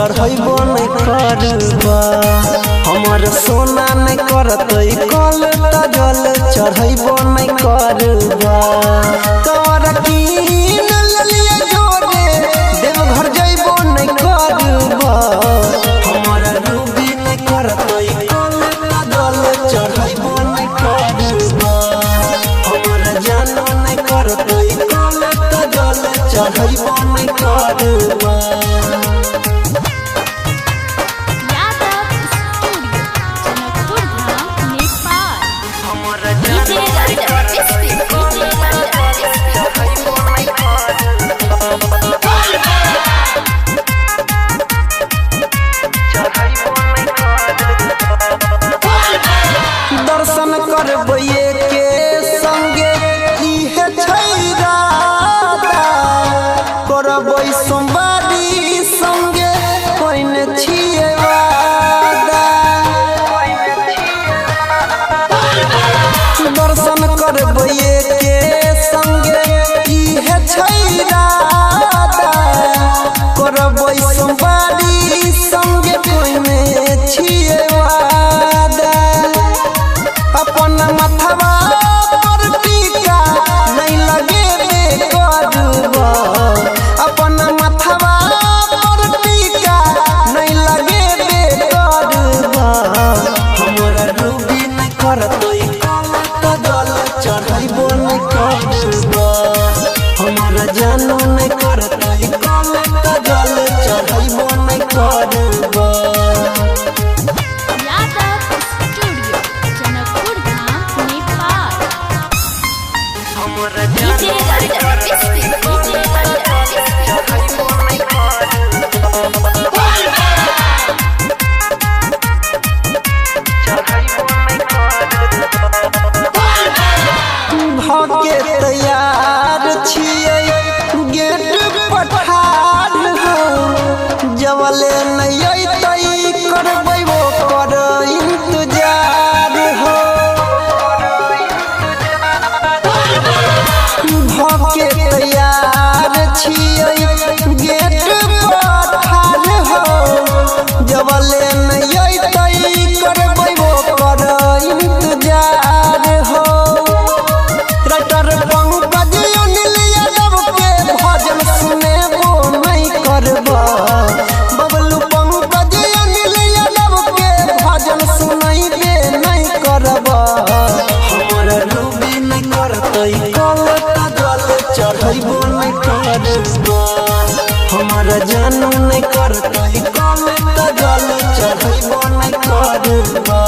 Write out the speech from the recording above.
चढ़ैबो नहीं करबा हमर सोना नहीं करतई कल जल चढ़ैबो नहीं करबा कर कीन ललिया जोरे देवघर जइबो नहीं करबा हमर रूबी नहीं करतई कल जल चढ़ैबो नहीं करबा हमर जानो नहीं करतई कल जल चढ़ैबो नहीं करबा। दर्शन करबैये के संगे इहे छैरा करबै सोमवारी संगे कोइने छिए वादा दर्शन करबैये के संगे इहे छैरा करबै सोमवारी संगे कोइने छिए वादा अपन मथवा पर टीका नहीं लगे करबा अपन मथवा पर टीका नहीं लगे करबा हमरा रूबी नहीं करतई जल चढ़ैबो नहीं करबा हमरा जानो नहीं करतई जल चढ़ैबो नहीं करबा। भागे तैयार छियै गेट पठार हो जवले नहीं अइतै करबै वो कर इंतजार हो भागे तैयार छियै गेट पठार हो जवले नहीं अइतै करबै वो कर इंतजार हो राइटर पंकज अनिल यादव के भजन सुनेबो नहीं करबा बबलू पंकज अनिल यादव के भजन सुनैबे नहीं करबा हमर रूबी नहीं करतई कल जल चढ़ैबो नहीं करबा हमर जानू नहीं करतई कल जल चढ़ैबो नहीं करबा।